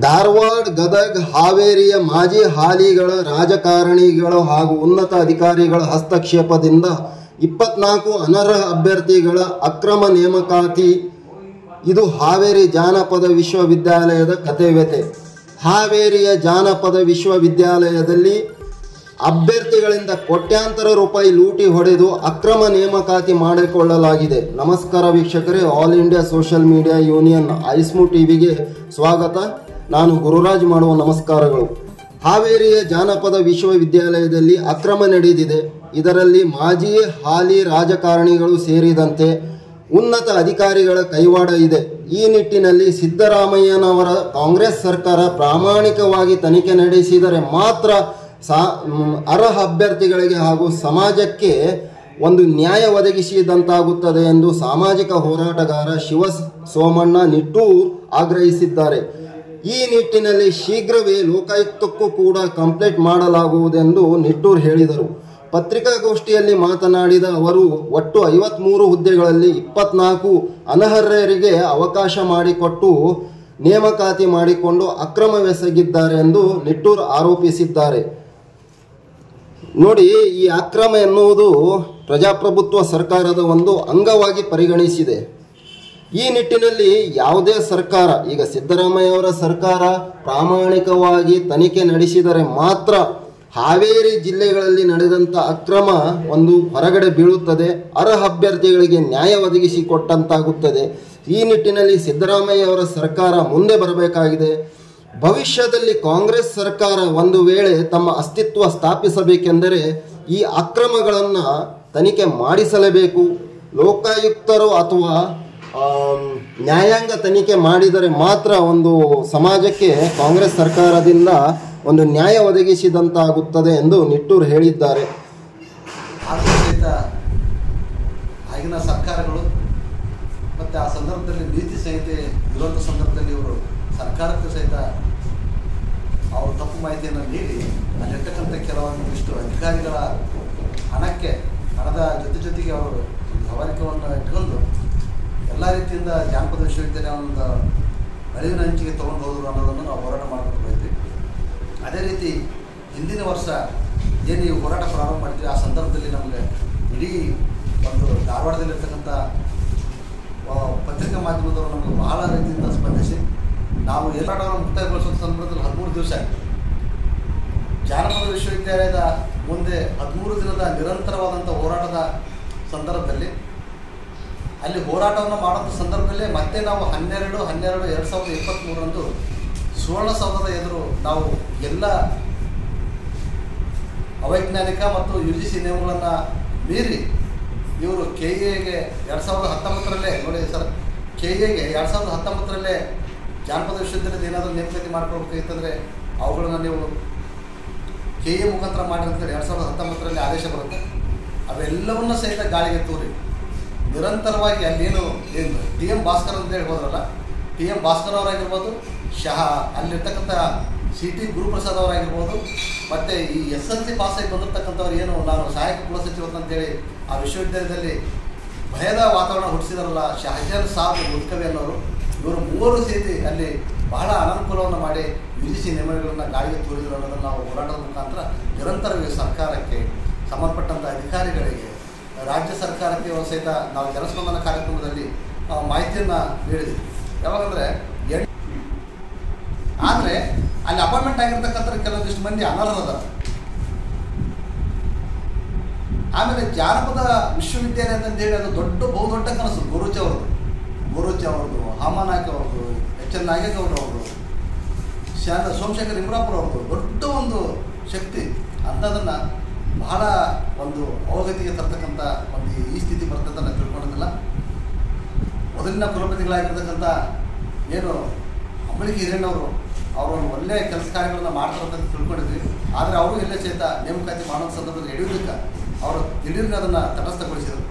ಧಾರವಾಡ, ಗದಗ, ಹಾವೇರಿಯ ಮಾಜಿ ಹಾಲಿಗಳ ರಾಜಕಾರಣಿಗಳು ಹಾಗೂ ಉನ್ನತ ಅಧಿಕಾರಿಗಳ ಹಸ್ತಕ್ಷೇಪದಿಂದ 24 ಅನರ್ಹ ಅಭ್ಯರ್ಥಿಗಳ ಅಕ್ರಮ ನೇಮಕಾತಿ. ಇದು ಹಾವೇರಿ ಜಾನಪದ ವಿಶ್ವವಿದ್ಯಾಲಯದ ಕಥೆವ್ಯತೆ. ಹಾವೇರಿಯ ಜಾನಪದ ವಿಶ್ವವಿದ್ಯಾಲಯದಲ್ಲಿ ಅಭ್ಯರ್ಥಿಗಳಿಂದ ಕೋಟ್ಯಾಂತರ ರೂಪಾಯಿ ಲೂಟಿ ಹೊಡೆದು ಅಕ್ರಮ ನೇಮಕಾತಿ ಮಾಡಿಕೊಳ್ಳಲಾಗಿದೆ. ನಮಸ್ಕಾರ ವೀಕ್ಷಕರೇ, All India Social Media Union ಐಸ್ಮು ಟಿವಿಗೆ ಸ್ವಾಗತ. ನಾನು ಗುರುರಾಜ್ ಮಾಡುವ ನಮಸ್ಕಾರಗಳು. ಹಾವೇರಿಯ ಜಾನಪದ ವಿಶ್ವವಿದ್ಯಾಲಯದಲ್ಲಿ ಅಕ್ರಮ ನಡೆದಿದೆ. ಇದರಲ್ಲಿ ಮಾಜಿ ಹಾಲಿ ರಾಜಕಾರಣಿಗಳು ಸೇರಿದಂತೆ ಉನ್ನತ ಅಧಿಕಾರಿಗಳ ಕೈವಾಡ ಇದೆ. ಈ ನಿಟ್ಟಿನಲ್ಲಿ ಸಿದ್ದರಾಮಯ್ಯನವರ ಕಾಂಗ್ರೆಸ್ ಸರ್ಕಾರ ಪ್ರಾಮಾಣಿಕವಾಗಿ ತನಿಖೆ ನಡೆಸಿದರೆ ಮಾತ್ರ ಅರ್ಹ ಅಭ್ಯರ್ಥಿಗಳಿಗೆ ಹಾಗೂ ಸಮಾಜಕ್ಕೆ ಒಂದು ನ್ಯಾಯ ಒದಗಿಸಿದಂತಾಗುತ್ತದೆ ಎಂದು ಸಾಮಾಜಿಕ ಹೋರಾಟಗಾರ ಶಿವ ಸೋಮಣ್ಣ ನಿಟ್ಟೂರ್ ಆಗ್ರಹಿಸಿದ್ದಾರೆ. ಈ ನಿಟ್ಟಿನಲ್ಲಿ ಶೀಘ್ರವೇ ಲೋಕಾಯುಕ್ತಕ್ಕೂ ಕೂಡ ಕಂಪ್ಲೇಂಟ್ ಮಾಡಲಾಗುವುದೆಂದು ನಿಟ್ಟೂರ್ ಹೇಳಿದರು. ಪತ್ರಿಕಾಗೋಷ್ಠಿಯಲ್ಲಿ ಮಾತನಾಡಿದ ಅವರು, ಒಟ್ಟು 53 ಹುದ್ದೆಗಳಲ್ಲಿ 24 ಅನರ್ಹರಿಗೆ ಅವಕಾಶ ಮಾಡಿಕೊಟ್ಟು ನೇಮಕಾತಿ ಮಾಡಿಕೊಂಡು ಅಕ್ರಮವೆಸಗಿದ್ದಾರೆ ಎಂದು ನಿಟ್ಟೂರ್ ಆರೋಪಿಸಿದ್ದಾರೆ. ನೋಡಿ, ಈ ಅಕ್ರಮ ಎನ್ನುವುದು ಪ್ರಜಾಪ್ರಭುತ್ವ ಸರ್ಕಾರದ ಒಂದು ಅಂಗವಾಗಿ ಪರಿಗಣಿಸಿದೆ. ಈ ನಿಟ್ಟಿನಲ್ಲಿ ಯಾವುದೇ ಸರ್ಕಾರ, ಈಗ ಸಿದ್ದರಾಮಯ್ಯವರ ಸರ್ಕಾರ ಪ್ರಾಮಾಣಿಕವಾಗಿ ತನಿಖೆ ನಡೆಸಿದರೆ ಮಾತ್ರ ಹಾವೇರಿ ಜಿಲ್ಲೆಗಳಲ್ಲಿ ನಡೆದಂಥ ಅಕ್ರಮ ಒಂದು ಹೊರಗಡೆ ಬೀಳುತ್ತದೆ, ಅರ್ಹ ಅಭ್ಯರ್ಥಿಗಳಿಗೆ ನ್ಯಾಯ ಒದಗಿಸಿಕೊಟ್ಟಂತಾಗುತ್ತದೆ. ಈ ನಿಟ್ಟಿನಲ್ಲಿ ಸಿದ್ದರಾಮಯ್ಯವರ ಸರ್ಕಾರ ಮುಂದೆ ಬರಬೇಕಾಗಿದೆ. ಭವಿಷ್ಯದಲ್ಲಿ ಕಾಂಗ್ರೆಸ್ ಸರ್ಕಾರ ಒಂದು ವೇಳೆ ತಮ್ಮ ಅಸ್ತಿತ್ವ ಸ್ಥಾಪಿಸಬೇಕೆಂದರೆ ಈ ಅಕ್ರಮಗಳನ್ನು ತನಿಖೆ ಮಾಡಿಸಲೇಬೇಕು. ಲೋಕಾಯುಕ್ತರು ಅಥವಾ ನ್ಯಾಯಾಂಗ ತನಿಖೆ ಮಾಡಿದರೆ ಮಾತ್ರ ಒಂದು ಸಮಾಜಕ್ಕೆ ಕಾಂಗ್ರೆಸ್ ಸರ್ಕಾರದಿಂದ ಒಂದು ನ್ಯಾಯ ಒದಗಿಸಿದಂತಾಗುತ್ತದೆ ಎಂದು ನಿಟ್ಟೂರ್ ಹೇಳಿದ್ದಾರೆ. ಆಗಿನ ಸರ್ಕಾರಗಳು ಮತ್ತು ಆ ಸಂದರ್ಭದಲ್ಲಿ ನೀತಿ ಸಂಹಿತೆ ಇರುವಂಥ ಸಂದರ್ಭದಲ್ಲಿ ಇವರು ಸರ್ಕಾರಕ್ಕೆ ಸಹಿತ ಅವರು ತಪ್ಪು ಮಾಹಿತಿಯನ್ನು ನೀಡಿ ಅಲ್ಲಿರ್ತಕ್ಕಂಥ ಕೆಲವೊಂದಿಷ್ಟು ಅಧಿಕಾರಿಗಳ ಹಣದ ಜೊತೆಗೆ ಅವರು ಹವಾನಿಕವನ್ನು ಇಟ್ಕೊಂಡು ಎಲ್ಲ ರೀತಿಯಿಂದ ಜಾನಪದ ವಿಶ್ವವಿದ್ಯಾಲಯ ಒಂದು ಅಳಿವಿನ ಹಂಚಿಗೆ ತೊಗೊಂಡು ಹೋದರು ಅನ್ನೋದನ್ನು ನಾವು ಹೋರಾಟ ಮಾಡ್ಕೊಂಡು ಹೋಗ್ತೀವಿ. ಅದೇ ರೀತಿ ಹಿಂದಿನ ವರ್ಷ ಏನು ಈ ಹೋರಾಟ ಪ್ರಾರಂಭ ಮಾಡಿದ್ವಿ, ಆ ಸಂದರ್ಭದಲ್ಲಿ ನಮಗೆ ಇಡೀ ಒಂದು ಧಾರವಾಡದಲ್ಲಿರ್ತಕ್ಕಂಥ ಪತ್ರಿಕಾ ಮಾಧ್ಯಮದವರು ನಮಗೆ ಬಹಳ ರೀತಿಯಿಂದ ಸ್ಪಂದಿಸಿ ನಾವು ಹೋರಾಟವನ್ನು ಮುಕ್ತಾಯಗೊಳಿಸುವ ಸಂದರ್ಭದಲ್ಲಿ 13 ದಿವಸ ಜಾನಪದ ವಿಶ್ವವಿದ್ಯಾಲಯದ ಮುಂದೆ 13 ದಿನದ ನಿರಂತರವಾದಂಥ ಹೋರಾಟದ ಸಂದರ್ಭದಲ್ಲಿ ಅಲ್ಲಿ ಹೋರಾಟವನ್ನು ಮಾಡುವಂಥ ಸಂದರ್ಭದಲ್ಲೇ ಮತ್ತೆ ನಾವು 12/12/2023 ಸುವರ್ಣಸೌಧದ ಎದುರು ನಾವು ಎಲ್ಲ ಅವೈಜ್ಞಾನಿಕ ಮತ್ತು UGC ನಿಯಮಗಳನ್ನು ಮೀರಿ ಇವರು KEAಗೆ 2019ರಲ್ಲೇ ನೋಡಿ ಸರ್, KEAಗೆ 2019ರಲ್ಲೇ ಜಾನಪದ ವಿಶ್ವವಿದ್ಯಾಲಯದ ಏನಾದರೂ ನೇಮಕಾತಿ ಮಾಡ್ಕೊಳ್ಬೇಕಿತ್ತಂದರೆ ಅವುಗಳನ್ನು ನೀವು KEA ಮುಖಾಂತರ ಮಾಡಿರ್ತಕ್ಕಂಥ 2019ರಲ್ಲಿ ಆದೇಶ ಬರುತ್ತೆ. ಅವೆಲ್ಲವನ್ನ ಸಹಿತ ಗಾಳಿಗೆ ತೂರಿ ನಿರಂತರವಾಗಿ ಅಲ್ಲೇನು TM ಭಾಸ್ಕರ್ ಅಂತೇಳಿ ಹೋದ್ರಲ್ಲ, TM ಭಾಸ್ಕರ್ ಅವರಾಗಿರ್ಬೋದು, ಅಲ್ಲಿರ್ತಕ್ಕಂಥ CT ಗುರುಪ್ರಸಾದ್ ಅವರಾಗಿರ್ಬೋದು, ಮತ್ತು ಈ SLC ಪಾಸಾಗಿ ಬಂದಿರ್ತಕ್ಕಂಥವ್ರು ಏನು ನಾನು ಸಹಾಯಕ ಕುಲಸಚಿವರು ಅಂತೇಳಿ ಆ ವಿಶ್ವವಿದ್ಯಾಲಯದಲ್ಲಿ ಭಯದ ವಾತಾವರಣ ಹುಟ್ಟಿಸಿದಾರಲ್ಲ, ಶಹಜಾನ್ ಸಾಬ್ ಮುದ್ಕವಿ ಅನ್ನೋರು, ಇವರು 3 ಸೇರಿ ಅಲ್ಲಿ ಬಹಳ ಅನನುಕೂಲವನ್ನು ಮಾಡಿ UGC ನಿಯಮಗಳನ್ನು ಗಾಳಿಗೆ ತೂರಿದರು ಅನ್ನೋದನ್ನು ನಾವು ಹೋರಾಟದ ಮುಖಾಂತರ ನಿರಂತರವಾಗಿ ಸರ್ಕಾರಕ್ಕೆ, ಸಂಬಂಧಪಟ್ಟಂಥ ಅಧಿಕಾರಿಗಳಿಗೆ, ರಾಜ್ಯ ಸರ್ಕಾರಕ್ಕೆ ಸಹಿತ ನಾವು ಜನಸ್ಪಂದನ ಕಾರ್ಯಕ್ರಮದಲ್ಲಿ ಮಾಹಿತಿಯನ್ನು ನೀಡಿದ್ವಿ. ಯಾವಾಗಂದರೆ ಆದರೆ ಅಲ್ಲಿ ಅಪಾಯಿಂಟ್ಮೆಂಟ್ ಆಗಿರ್ತಕ್ಕಂಥ ಕೆಲವೊಂದಿಷ್ಟು ಮಂದಿ ಅನರ್ಹದ. ಆಮೇಲೆ ಜಾನಪದ ವಿಶ್ವವಿದ್ಯಾಲಯ ಅಂತಂದೇಳಿ ಅದು ಬಹುದೊಡ್ಡ ಕನಸು. ಗುರೂಜಿ ಅವ್ರದ್ದು, ಹಾಮಾನಾಯ್ಕ ಅವ್ರದ್ದು, HN ನಾಗೇಗೌಡ ಅವ್ರದ್ದು, ಸೋಮಶೇಖರ್ ಇಂಬ್ರಾಪುರ ಅವ್ರದ್ದು ದೊಡ್ಡ ಒಂದು ಶಕ್ತಿ. ಅಂಥದನ್ನು ಬಹಳ ಒಂದು ಅವಗತಿಗೆ ತರ್ತಕ್ಕಂಥ ಒಂದು ಈ ಸ್ಥಿತಿ ಬರ್ತದೆ ಅಂತ ತಿಳ್ಕೊಂಡಿದ್ದಿಲ್ಲ. ಮೊದಲಿನ ಕುಲಪತಿಗಳಾಗಿರ್ತಕ್ಕಂಥ ಏನು ಅಂಬಳಿಕೆ ಹಿರೇಣ್ಣವರು ಅವರು ಒಳ್ಳೆಯ ಕೆಲಸ ಕಾರ್ಯಗಳನ್ನು ಮಾಡ್ತಾರಂತ ತಿಳ್ಕೊಂಡಿದ್ವಿ. ಆದರೆ ಅವರು ಎಲ್ಲೇ ಸಹಿತ ನೇಮಕಾತಿ ಮಾಡೋ ಸಂದರ್ಭದಲ್ಲಿ ಯಡಿಯೂರಪ್ಪ ಅವರು ದಿಢೀರ್ನ ಅದನ್ನು ತಟಸ್ಥಗೊಳಿಸಿದರು.